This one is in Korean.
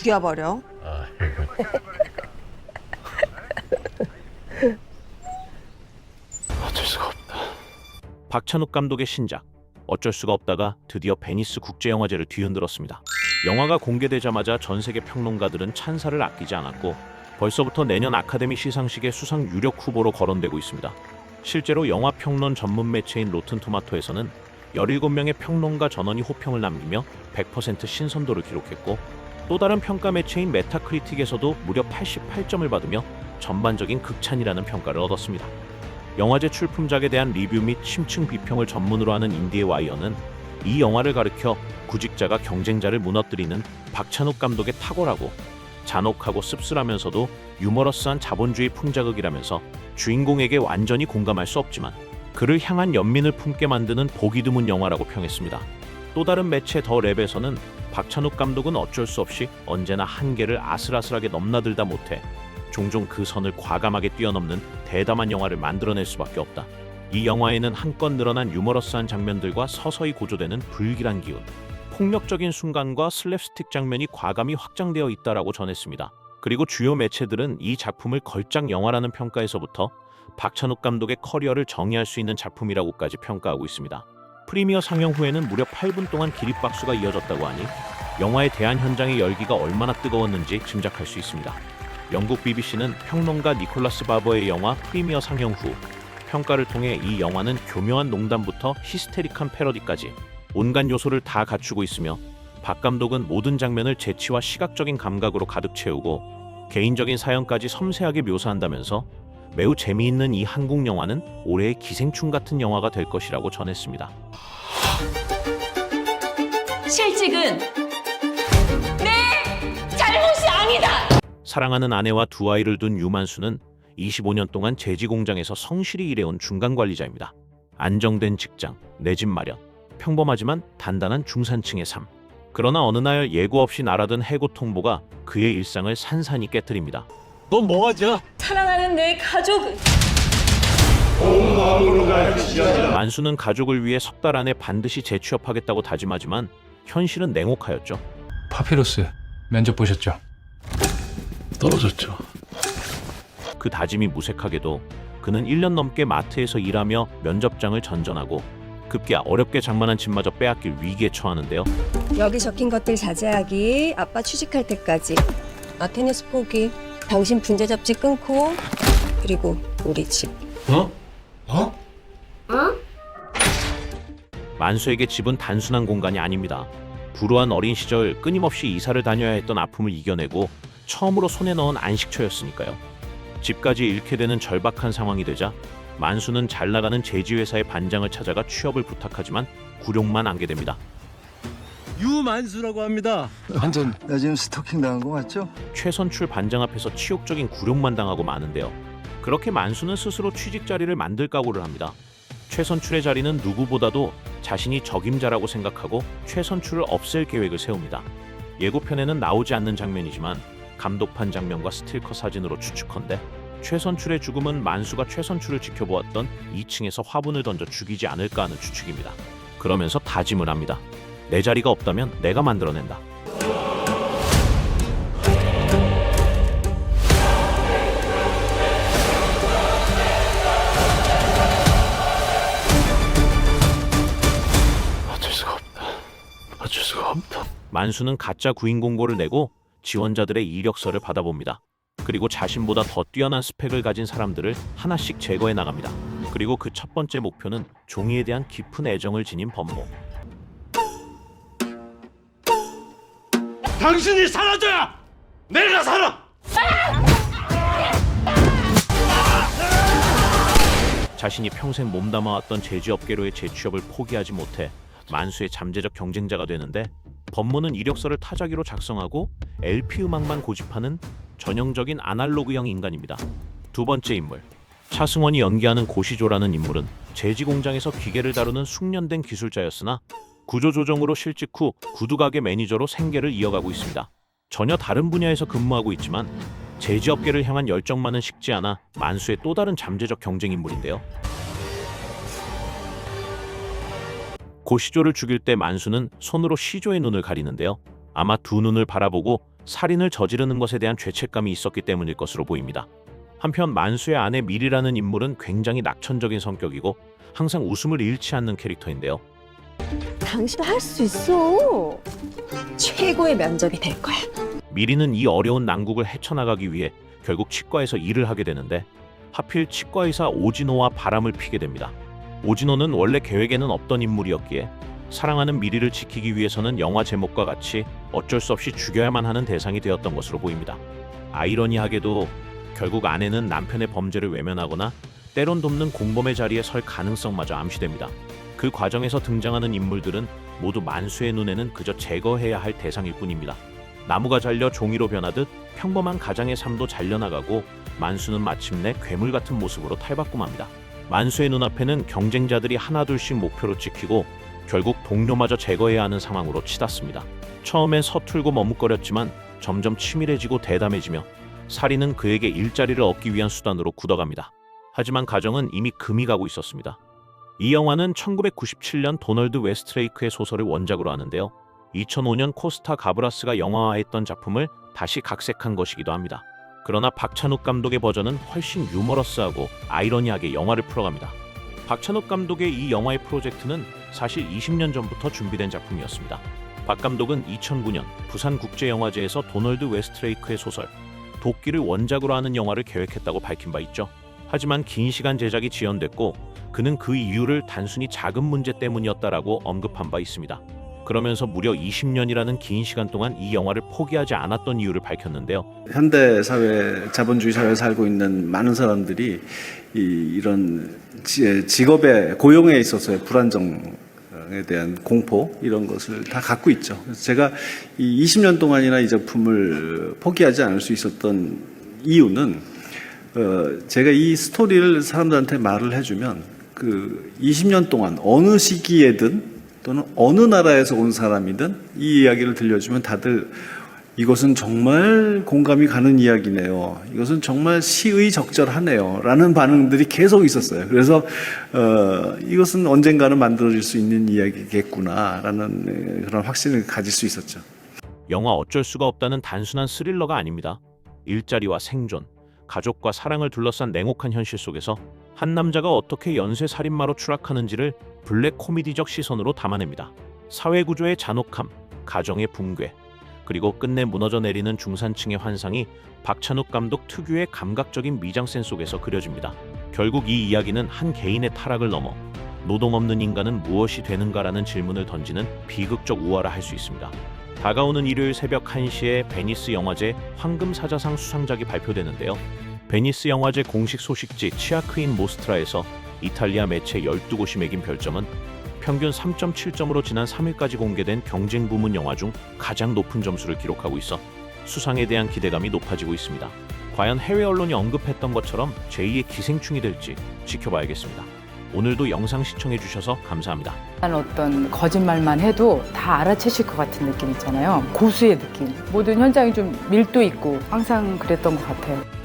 죽여버려. 어쩔 수가 없다. 박찬욱 감독의 신작 어쩔 수가 없다가 드디어 베니스 국제영화제를 뒤흔들었습니다. 영화가 공개되자마자 전 세계 평론가들은 찬사를 아끼지 않았고 벌써부터 내년 아카데미 시상식의 수상 유력 후보로 거론되고 있습니다. 실제로 영화 평론 전문 매체인 로튼토마토에서는 17명의 평론가 전원이 호평을 남기며 100% 신선도를 기록했고 또 다른 평가 매체인 메타크리틱에서도 무려 88점을 받으며 전반적인 극찬이라는 평가를 얻었습니다. 영화제 출품작에 대한 리뷰 및 심층 비평을 전문으로 하는 인디애와이어는 이 영화를 가리켜 구직자가 경쟁자를 무너뜨리는 박찬욱 감독의 탁월하고 잔혹하고 씁쓸하면서도 유머러스한 자본주의 풍자극이라면서 주인공에게 완전히 공감할 수 없지만 그를 향한 연민을 품게 만드는 보기 드문 영화라고 평했습니다. 또 다른 매체 더 랩에서는 박찬욱 감독은 어쩔 수 없이 언제나 한계를 아슬아슬하게 넘나들다 못해 종종 그 선을 과감하게 뛰어넘는 대담한 영화를 만들어낼 수밖에 없다. 이 영화에는 한껏 늘어난 유머러스한 장면들과 서서히 고조되는 불길한 기운, 폭력적인 순간과 슬랩스틱 장면이 과감히 확장되어 있다라고 전했습니다. 그리고 주요 매체들은 이 작품을 걸작 영화라는 평가에서부터 박찬욱 감독의 커리어를 정의할 수 있는 작품이라고까지 평가하고 있습니다. 프리미어 상영 후에는 무려 8분 동안 기립박수가 이어졌다고 하니 영화의 대한 현장의 열기가 얼마나 뜨거웠는지 짐작할 수 있습니다. 영국 BBC는 평론가 니콜라스 바버의 영화 프리미어 상영 후 평가를 통해 이 영화는 교묘한 농담부터 히스테릭한 패러디까지 온갖 요소를 다 갖추고 있으며 박 감독은 모든 장면을 재치와 시각적인 감각으로 가득 채우고 개인적인 사연까지 섬세하게 묘사한다면서 매우 재미있는 이 한국 영화는 올해의 기생충 같은 영화가 될 것이라고 전했습니다. 실직은 내 잘못이 아니다. 사랑하는 아내와 두 아이를 둔 유만수는 25년 동안 제지 공장에서 성실히 일해온 중간 관리자입니다. 안정된 직장, 내 집 마련, 평범하지만 단단한 중산층의 삶. 그러나 어느 날 예고 없이 날아든 해고 통보가 그의 일상을 산산히 깨뜨립니다. 넌 뭐하자? 사랑하는 내 가족은 만수는 가족을 위해 석 달 안에 반드시 재취업하겠다고 다짐하지만 현실은 냉혹하였죠. 파피루스 면접 보셨죠? 떨어졌죠. 그 다짐이 무색하게도 그는 1년 넘게 마트에서 일하며 면접장을 전전하고 급기야 어렵게 장만한 집마저 빼앗길 위기에 처하는데요. 여기 적힌 것들 자제하기, 아빠 취직할 때까지. 나 테니스 포기, 당신 분재 잡지 끊고, 그리고 우리 집. 만수에게 집은 단순한 공간이 아닙니다. 불우한 어린 시절 끊임없이 이사를 다녀야 했던 아픔을 이겨내고 처음으로 손에 넣은 안식처였으니까요. 집까지 잃게 되는 절박한 상황이 되자 만수는 잘 나가는 제지회사의 반장을 찾아가 취업을 부탁하지만 굴욕만 안게 됩니다. 유만수라고 합니다. 완전 나 지금 스토킹 당한 거 맞죠? 최선출 반장 앞에서 치욕적인 굴욕만 당하고 마는데요. 그렇게 만수는 스스로 취직 자리를 만들 각오를 합니다. 최선출의 자리는 누구보다도 자신이 적임자라고 생각하고 최선출을 없앨 계획을 세웁니다. 예고편에는 나오지 않는 장면이지만 감독판 장면과 스틸컷 사진으로 추측컨대 최선출의 죽음은 만수가 최선출을 지켜보았던 2층에서 화분을 던져 죽이지 않을까 하는 추측입니다. 그러면서 다짐을 합니다. 내 자리가 없다면 내가 만들어낸다. 어쩔 수가 없다. 어쩔 수가 없다. 만수는 가짜 구인 공고를 내고 지원자들의 이력서를 받아봅니다. 그리고 자신보다 더 뛰어난 스펙을 가진 사람들을 하나씩 제거해 나갑니다. 그리고 그 첫 번째 목표는 종이에 대한 깊은 애정을 지닌 법모. 당신이 사라져야 내가 살아. 자신이 평생 몸담아왔던 제지업계로의 재취업을 포기하지 못해 만수의 잠재적 경쟁자가 되는데 법모는 이력서를 타자기로 작성하고 LP 음악만 고집하는 전형적인 아날로그형 인간입니다. 두 번째 인물, 차승원이 연기하는 고시조라는 인물은 제지 공장에서 기계를 다루는 숙련된 기술자였으나 구조조정으로 실직 후 구두가게 매니저로 생계를 이어가고 있습니다. 전혀 다른 분야에서 근무하고 있지만 제지업계를 향한 열정만은 식지 않아 만수의 또 다른 잠재적 경쟁 인물인데요. 고시조를 죽일 때 만수는 손으로 시조의 눈을 가리는데요. 아마 두 눈을 바라보고 살인을 저지르는 것에 대한 죄책감이 있었기 때문일 것으로 보입니다. 한편 만수의 아내 밀이라는 인물은 굉장히 낙천적인 성격이고 항상 웃음을 잃지 않는 캐릭터인데요. 당신도 할 수 있어. 최고의 면접이 될 거야. 미리는 이 어려운 난국을 헤쳐나가기 위해 결국 치과에서 일을 하게 되는데 하필 치과의사 오진호와 바람을 피게 됩니다. 오진호는 원래 계획에는 없던 인물이었기에 사랑하는 미리를 지키기 위해서는 영화 제목과 같이 어쩔 수 없이 죽여야만 하는 대상이 되었던 것으로 보입니다. 아이러니하게도 결국 아내는 남편의 범죄를 외면하거나 때론 돕는 공범의 자리에 설 가능성마저 암시됩니다. 그 과정에서 등장하는 인물들은 모두 만수의 눈에는 그저 제거해야 할 대상일 뿐입니다. 나무가 잘려 종이로 변하듯 평범한 가장의 삶도 잘려나가고 만수는 마침내 괴물 같은 모습으로 탈바꿈합니다. 만수의 눈앞에는 경쟁자들이 하나둘씩 목표로 찍히고 결국 동료마저 제거해야 하는 상황으로 치닫습니다. 처음엔 서툴고 머뭇거렸지만 점점 치밀해지고 대담해지며 살인은 그에게 일자리를 얻기 위한 수단으로 굳어갑니다. 하지만 가정은 이미 금이 가고 있었습니다. 이 영화는 1997년 도널드 웨스트레이크의 소설을 원작으로 하는데요. 2005년 코스타 가브라스가 영화화했던 작품을 다시 각색한 것이기도 합니다. 그러나 박찬욱 감독의 버전은 훨씬 유머러스하고 아이러니하게 영화를 풀어갑니다. 박찬욱 감독의 이 영화의 프로젝트는 사실 20년 전부터 준비된 작품이었습니다. 박 감독은 2009년 부산국제영화제에서 도널드 웨스트레이크의 소설 도끼를 원작으로 하는 영화를 계획했다고 밝힌 바 있죠. 하지만 긴 시간 제작이 지연됐고 그는 그 이유를 단순히 자금 문제 때문이었다라고 언급한 바 있습니다. 그러면서 무려 20년이라는 긴 시간 동안 이 영화를 포기하지 않았던 이유를 밝혔는데요. 현대 사회, 자본주의 사회에 살고 있는 많은 사람들이 이런 직업의 고용에 있어서의 불안정에 대한 공포 이런 것을 다 갖고 있죠. 그래서 제가 이 20년 동안이나 이 작품을 포기하지 않을 수 있었던 이유는 제가 이 스토리를 사람들한테 말을 해주면 그 20년 동안 어느 시기에든 또는 어느 나라에서 온 사람이든 이 이야기를 들려주면 다들 이것은 정말 공감이 가는 이야기네요. 이것은 정말 시의적절하네요. 라는 반응들이 계속 있었어요. 그래서 이것은 언젠가는 만들어질 수 있는 이야기겠구나 라는 그런 확신을 가질 수 있었죠. 영화 어쩔 수가 없다는 단순한 스릴러가 아닙니다. 일자리와 생존, 가족과 사랑을 둘러싼 냉혹한 현실 속에서 한 남자가 어떻게 연쇄살인마로 추락하는지를 블랙 코미디적 시선으로 담아냅니다. 사회구조의 잔혹함, 가정의 붕괴, 그리고 끝내 무너져 내리는 중산층의 환상이 박찬욱 감독 특유의 감각적인 미장센 속에서 그려집니다. 결국 이 이야기는 한 개인의 타락을 넘어 노동 없는 인간은 무엇이 되는가라는 질문을 던지는 비극적 우화라 할 수 있습니다. 다가오는 일요일 새벽 1시에 베니스 영화제 황금사자상 수상작이 발표되는데요. 베니스 영화제 공식 소식지 치아크인 모스트라에서 이탈리아 매체 12곳이 매긴 별점은 평균 3.7점으로 지난 3일까지 공개된 경쟁 부문 영화 중 가장 높은 점수를 기록하고 있어 수상에 대한 기대감이 높아지고 있습니다. 과연 해외 언론이 언급했던 것처럼 제2의 기생충이 될지 지켜봐야겠습니다. 오늘도 영상 시청해주셔서 감사합니다. 어떤 거짓말만 해도 다 알아채실 것 같은 느낌 있잖아요. 고수의 느낌. 모든 현장이 좀 밀도 있고 항상 그랬던 것 같아요.